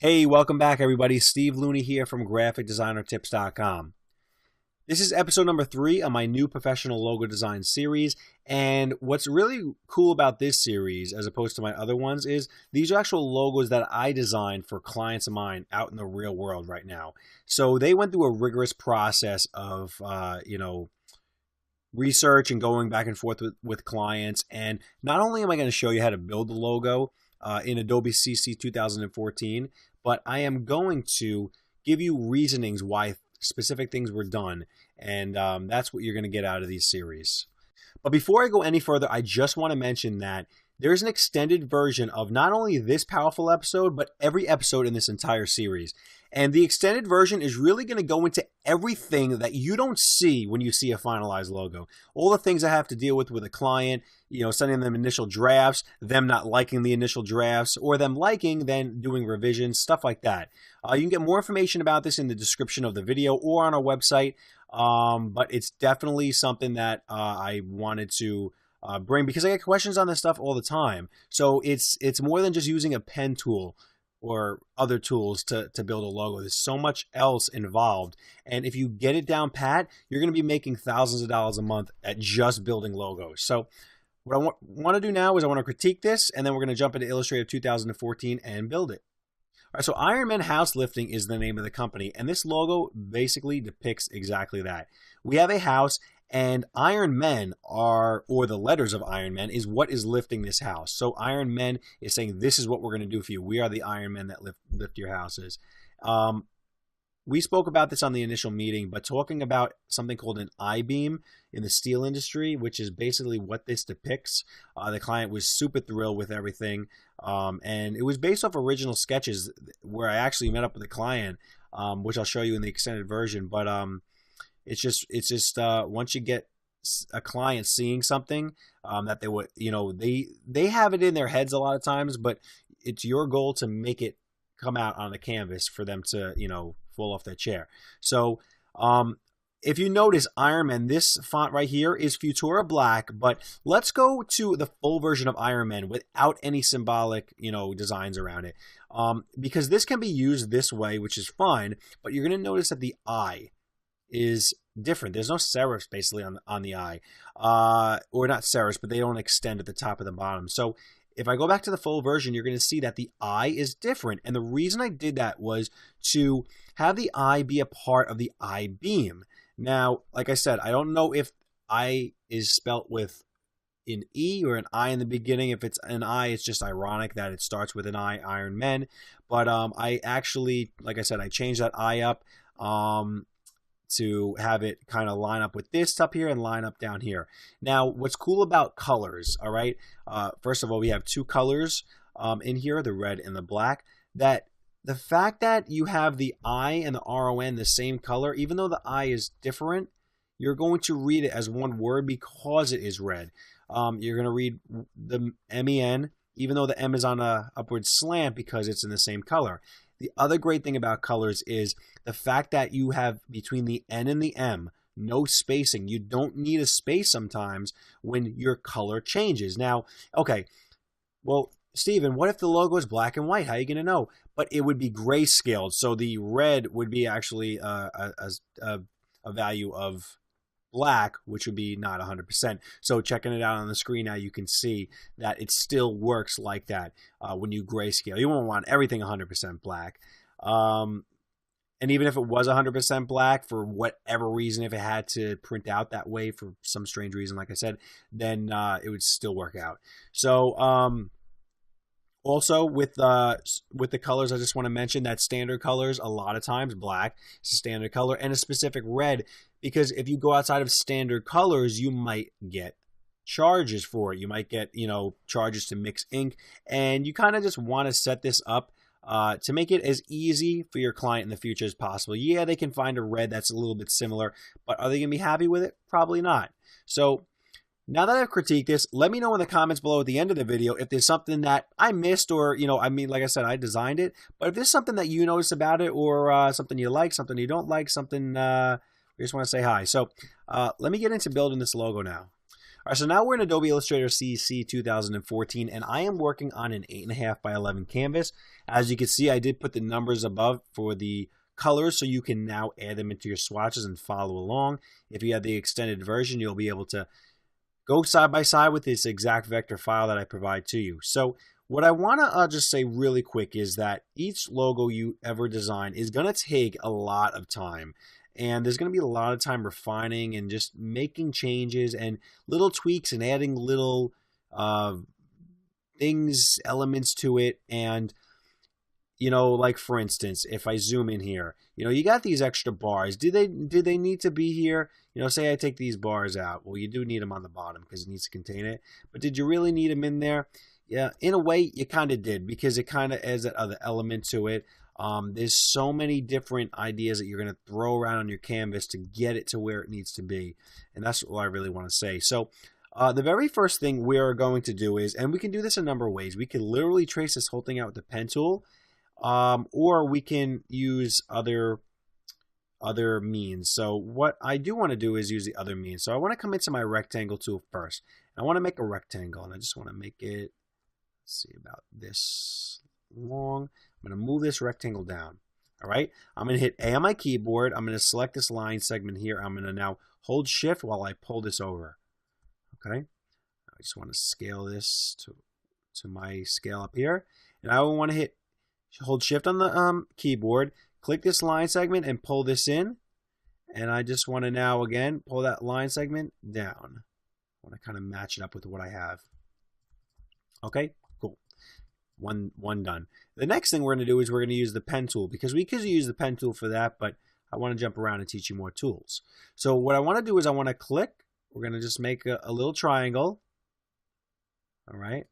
Hey, welcome back everybody. Steve Looney here from GraphicDesignerTips.com. This is episode number 3 of my new professional logo design series, and what's really cool about this series as opposed to my other ones is these are actual logos that I designed for clients of mine out in the real world right now. So they went through a rigorous process of research and going back and forth with clients, and not only am I going to show you how to build the logo in Adobe CC 2014, but I am going to give you reasonings why specific things were done, and that's what you're going to get out of these series. But before I go any further, I just want to mention that there's an extended version of not only this powerful episode, but every episode in this entire series. And the extended version is really going to go into everything that you don't see when you see a finalized logo. All the things I have to deal with a client, sending them initial drafts, them not liking the initial drafts, or them liking, then doing revisions, stuff like that. You can get more information about this in the description of the video or on our website, but it's definitely something that I wanted to bring because I get questions on this stuff all the time. So it's more than just using a pen tool or other tools to build a logo. There's so much else involved. And if you get it down pat, you're going to be making thousands of dollars a month at just building logos. So what I want to do now is I want to critique this, and then we're going to jump into Illustrator 2014 and build it. All right, so Iron Man House Lifting is the name of the company, and this logo basically depicts exactly that. We have a house, and Iron Men or the letters of Iron Men is what is lifting this house. So Iron Men is saying, this is what we're going to do for you. We are the Iron Men that lift your houses. We spoke about this on the initial meeting, but talking about something called an I-beam in the steel industry, which is basically what this depicts. The client was super thrilled with everything. And it was based off original sketches where I actually met up with the client, which I'll show you in the extended version. But it's just once you get a client seeing something that they would, they have it in their heads a lot of times, but it's your goal to make it come out on the canvas for them to, fall off their chair. So if you notice, Iron Man, this font right here is Futura Black, but let's go to the full version of Iron Man without any symbolic, designs around it. Because this can be used this way, which is fine, but you're going to notice that the eye is different. There's no serifs basically on the eye, or not serifs, but they don't extend at the top and the bottom. So if I go back to the full version, you're going to see that the eye is different. And the reason I did that was to have the eye be a part of the I-beam. Now, like I said, I don't know if I is spelt with an E or an I in the beginning. If it's an I, it's just ironic that it starts with an I, Iron Men. But I actually, like I said, I changed that I up to have it kind of line up with this up here and line up down here. Now, what's cool about colors, all right? First of all, we have two colors in here, the red and the black. That the fact that you have the I and the RON the same color, even though the I is different, you're going to read it as one word because it is red. You're going to read the MEN, even though the M is on a upward slant because it's in the same color. The other great thing about colors is the fact that you have between the N and the M, no spacing. You don't need a space sometimes when your color changes. Now, okay, well, Steven, what if the logo is black and white? How are you going to know? But it would be grayscaled. So the red would be actually a value of black, which would be not 100%. So checking it out on the screen now, you can see that it still works like that when you grayscale. You won't want everything 100% black. And even if it was 100% black, for whatever reason, if it had to print out that way for some strange reason, like I said, then it would still work out. So also with the colors, I just want to mention that standard colors, a lot of times black is a standard color and a specific red, because if you go outside of standard colors, you might get charges for it. You might get, charges to mix ink, and you kind of just want to set this up to make it as easy for your client in the future as possible. Yeah, they can find a red that's a little bit similar, but are they going to be happy with it? Probably not. So now that I've critiqued this, let me know in the comments below at the end of the video if there's something that I missed, or, like I said, I designed it, but if there's something that you notice about it, or something you like, something you don't like, something we just want to say hi. So let me get into building this logo now. right, so now we're in Adobe Illustrator CC 2014, and I am working on an 8.5 by 11 canvas. As you can see, I did put the numbers above for the colors, so you can now add them into your swatches and follow along. If you have the extended version, you'll be able to go side by side with this exact vector file that I provide to you. So what I want to just say really quick is that each logo you ever design is going to take a lot of time. And there's going to be a lot of time refining and just making changes and little tweaks and adding little things, elements to it. And, you know, like for instance, if I zoom in here, you know, you got these extra bars. Did they need to be here? You know, say I take these bars out. Well, you do need them on the bottom because it needs to contain it. But did you really need them in there? Yeah, in a way, you kind of did, because it kind of adds that other element to it. There's so many different ideas that you're going to throw around on your canvas to get it to where it needs to be. And that's what I really want to say. So the very first thing we're going to do is, and we can do this a number of ways. We can literally trace this whole thing out with the pen tool, or we can use other means. So what I do want to do is use the other means. So I want to come into my rectangle tool first. I want to make a rectangle, and I just want to make it, let's see, about this long. I'm going to move this rectangle down. All right. I'm going to hit A on my keyboard. I'm going to select this line segment here. I'm going to now hold Shift while I pull this over. Okay. I just want to scale this to my scale up here. And I want to hold Shift on the keyboard, click this line segment and pull this in. And I just want to now, again, pull that line segment down. I want to kind of match it up with what I have. Okay. One done. The next thing we're going to do is we're going to use the pen tool, because we could use the pen tool for that, but I want to jump around and teach you more tools. So what I want to do is I want to click. We're going to just make a little triangle. All right.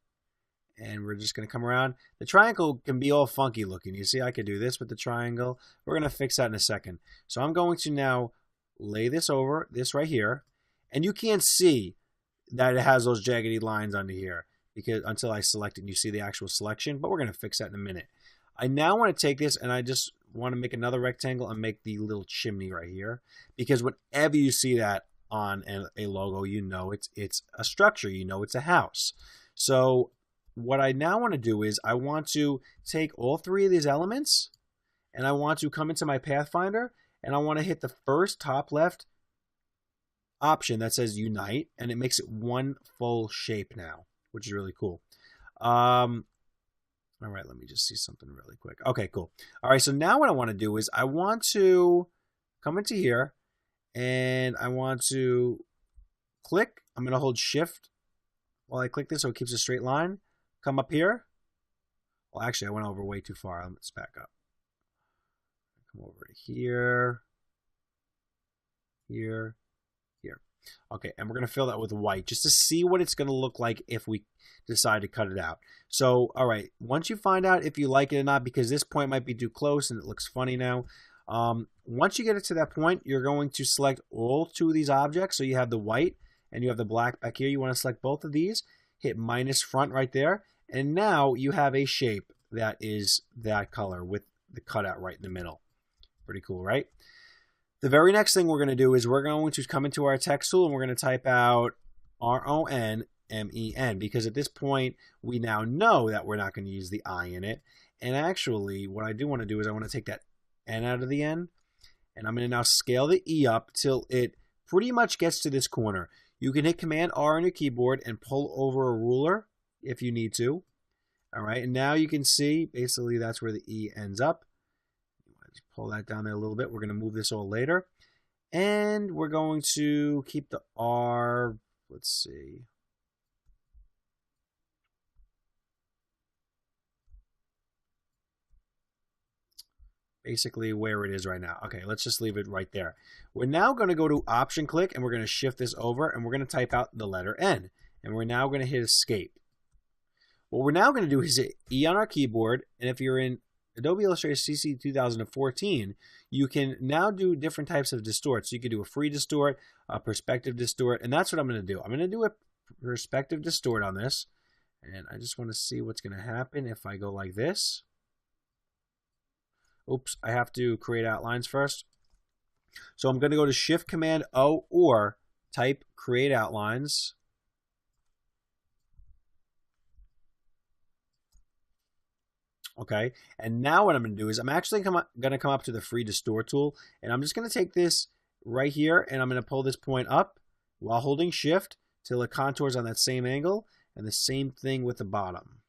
And we're just going to come around. The triangle can be all funky looking. You see, I could do this with the triangle. We're going to fix that in a second. So I'm going to now lay this over this right here. And you can't see that it has those jaggedy lines under here, because until I select it and you see the actual selection, but we're going to fix that in a minute. I now want to take this and I just want to make another rectangle and make the little chimney right here, because whenever you see that on a logo, you know it's a structure, you know it's a house. So what I now want to do is I want to take all three of these elements and I want to come into my Pathfinder and I want to hit the first top left option that says Unite, and it makes it one full shape now, which is really cool. All right, let me just see something really quick. Okay, cool. All right, so now what I want to do is I want to come into here and I want to click. I'm going to hold Shift while I click this so it keeps a straight line. Come up here. Well, actually, I went over way too far. Let's back up. Come over to here, here, here. Okay, and we're going to fill that with white just to see what it's going to look like if we decide to cut it out. So, all right, once you find out if you like it or not, because this point might be too close and it looks funny now, once you get it to that point, you're going to select all two of these objects. So you have the white and you have the black back here. You want to select both of these, hit minus front right there, and now you have a shape that is that color with the cutout right in the middle. Pretty cool, right? The very next thing we're going to do is we're going to come into our text tool and we're going to type out RONMEN, because at this point we now know that we're not going to use the I in it. And actually what I do want to do is I want to take that N out of the N, and I'm going to now scale the E up till it pretty much gets to this corner. You can hit Command R on your keyboard and pull over a ruler if you need to. All right, and now you can see basically that's where the E ends up. Just pull that down there a little bit. We're going to move this all later. And we're going to keep the R, let's see. Basically where it is right now. Okay, let's just leave it right there. We're now going to go to Option click and we're going to shift this over and we're going to type out the letter N. And we're now going to hit Escape. What we're now going to do is hit E on our keyboard, and if you're in Adobe Illustrator CC 2014, you can now do different types of distort. So you can do a free distort, a perspective distort, and that's what I'm going to do. I'm going to do a perspective distort on this, and I just want to see what's going to happen if I go like this. Oops, I have to create outlines first. So I'm going to go to Shift Command O or type Create Outlines. Okay, and now what I'm going to do is I'm actually going to come up to the free distort tool, and I'm just going to take this right here, and I'm going to pull this point up while holding shift till it contours on that same angle, and the same thing with the bottom.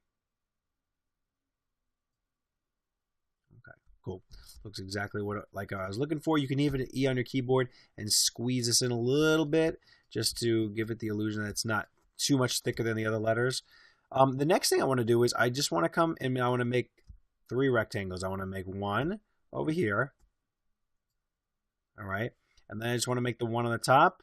Okay, cool. Looks exactly what like I was looking for. You can even hit E on your keyboard and squeeze this in a little bit just to give it the illusion that it's not too much thicker than the other letters. The next thing I want to do is I just want to come and I want to make 3 rectangles. I want to make one over here. All right. And then I just want to make the one on the top.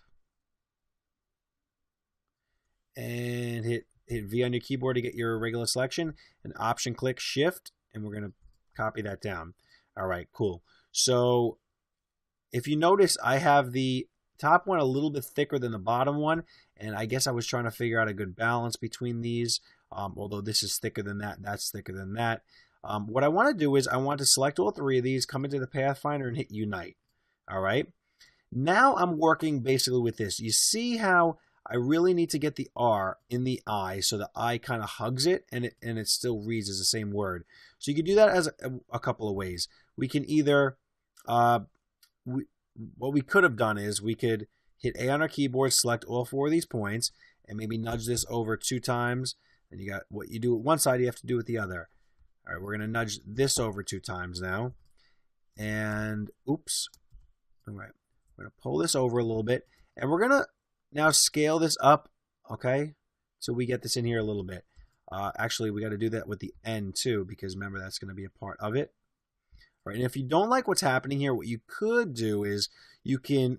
And hit V on your keyboard to get your regular selection. And option click shift. And we're going to copy that down. All right, cool. So if you notice, I have the top one a little bit thicker than the bottom one. And I guess I was trying to figure out a good balance between these. Although this is thicker than that, that's thicker than that. What I want to do is I want to select all 3 of these, come into the Pathfinder, and hit Unite. All right. Now I'm working basically with this. You see how I really need to get the R in the I, so the I kind of hugs it, and it still reads as the same word. So you can do that as a couple of ways. We can either, what we could have done is we could hit A on our keyboard, select all 4 of these points, and maybe nudge this over 2 times. And you got what you do with one side, you have to do with the other. All right, we're going to nudge this over 2 times now. And oops. All right, we're going to pull this over a little bit. And we're going to now scale this up, okay? So we get this in here a little bit. Actually, we got to do that with the end too, because remember, that's going to be a part of it. All right, and if you don't like what's happening here, what you could do is you can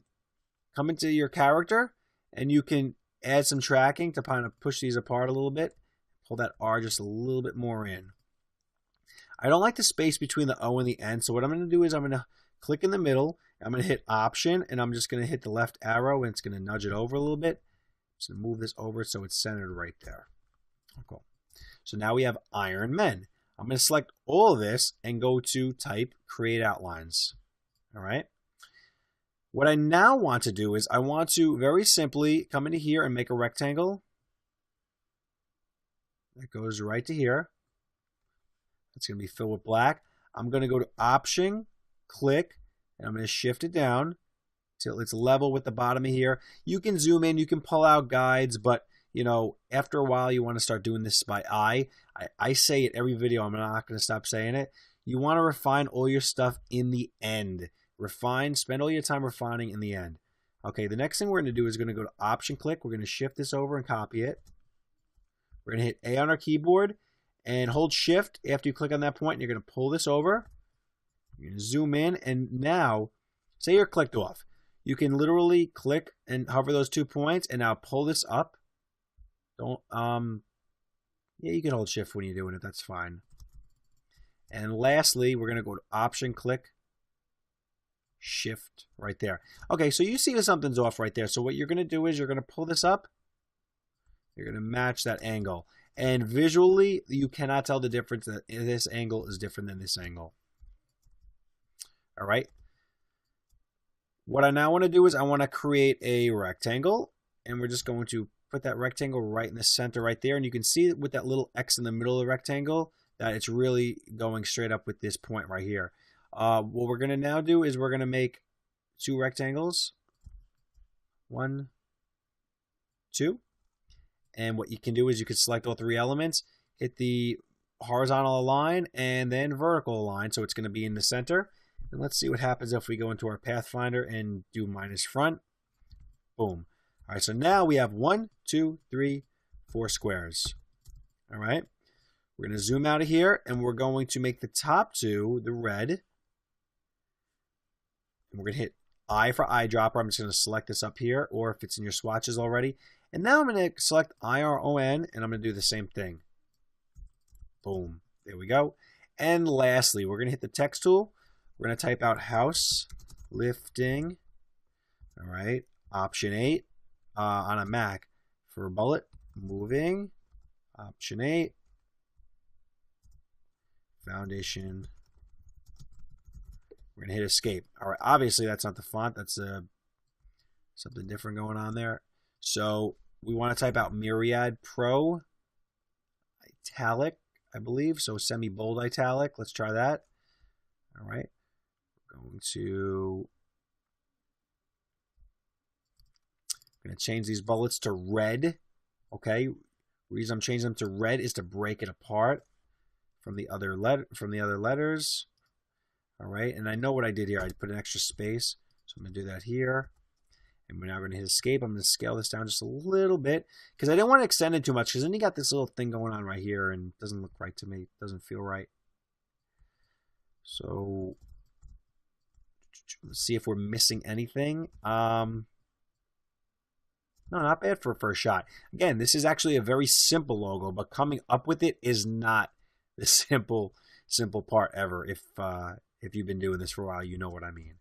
come into your character and you can add some tracking to kind of push these apart a little bit. Pull that R just a little bit more in. I don't like the space between the O and the N, so what I'm going to do is I'm going to click in the middle. I'm going to hit Option, and I'm just going to hit the left arrow, and it's going to nudge it over a little bit. Just going to move this over so it's centered right there. Okay. So now we have Iron Men. I'm going to select all of this and go to Type, Create Outlines. All right. What I now want to do is I want to very simply come into here and make a rectangle. That goes right to here. It's going to be filled with black. I'm going to go to Option, click, and I'm going to shift it down till it's level with the bottom of here. You can zoom in, you can pull out guides, but you know, after a while you want to start doing this by eye. I say it every video, I'm not going to stop saying it. You want to refine all your stuff in the end. Refine, spend all your time refining in the end. Okay, the next thing we're going to do is going to go to Option, click. We're going to shift this over and copy it. We're going to hit A on our keyboard and hold shift after you click on that point. And you're going to pull this over. You're going to zoom in, and now, say you're clicked off. You can literally click and hover those 2 points, and now pull this up. Don't, yeah, you can hold shift when you're doing it. That's fine. And lastly, we're going to go to Option, click, shift right there. Okay, so you see that something's off right there. So what you're going to do is you're going to pull this up. You're going to match that angle. And visually, you cannot tell the difference that this angle is different than this angle. All right. What I now want to do is I want to create a rectangle. And we're just going to put that rectangle right in the center right there. And you can see with that little X in the middle of the rectangle that it's really going straight up with this point right here. What we're going to now do is we're going to make 2 rectangles. 1, 2. And what you can do is you can select all 3 elements, hit the horizontal align, and then vertical align. So it's going to be in the center. And let's see what happens if we go into our Pathfinder and do minus front. Boom. All right, so now we have 1, 2, 3, 4 squares. All right. We're going to zoom out of here, and we're going to make the top 2 the red. And we're going to hit I for eyedropper. I'm just going to select this up here, or if it's in your swatches already. And now I'm going to select IRON, and I'm going to do the same thing. Boom. There we go. And lastly, we're going to hit the text tool. We're going to type out house lifting. All right. Option 8 on a Mac for a bullet. Moving. Option 8. Foundation. We're going to hit escape. All right. Obviously, that's not the font. That's something different going on there. So we want to type out Myriad Pro, italic, I believe. So semi-bold italic. Let's try that. All right. We're going to change these bullets to red. Okay. Reason I'm changing them to red is to break it apart from the other letters. All right. And I know what I did here. I put an extra space. So I'm going to do that here. And we're now going to hit escape. I'm going to scale this down just a little bit because I didn't want to extend it too much because then you got this little thing going on right here and it doesn't look right to me. It doesn't feel right. So let's see if we're missing anything. No, not bad for a first shot. Again, this is actually a very simple logo, but coming up with it is not the simple part ever. If you've been doing this for a while, you know what I mean.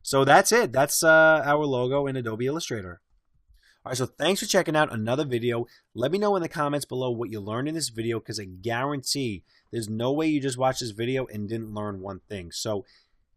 So that's it. That's our logo in Adobe Illustrator. All right, so thanks for checking out another video. Let me know in the comments below what you learned in this video because I guarantee there's no way you just watched this video and didn't learn one thing. So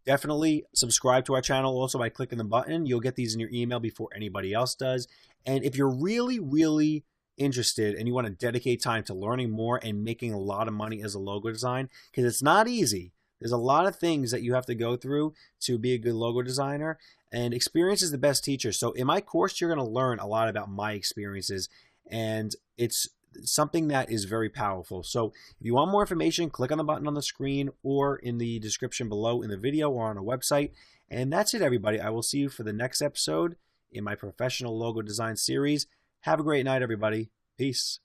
definitely subscribe to our channel also by clicking the button. You'll get these in your email before anybody else does. And if you're really, really interested and you want to dedicate time to learning more and making a lot of money as a logo design, because it's not easy. There's a lot of things that you have to go through to be a good logo designer, and experience is the best teacher. So in my course, you're going to learn a lot about my experiences, and it's something that is very powerful. So if you want more information, click on the button on the screen or in the description below in the video or on our website. And that's it, everybody. I will see you for the next episode in my professional logo design series. Have a great night, everybody. Peace.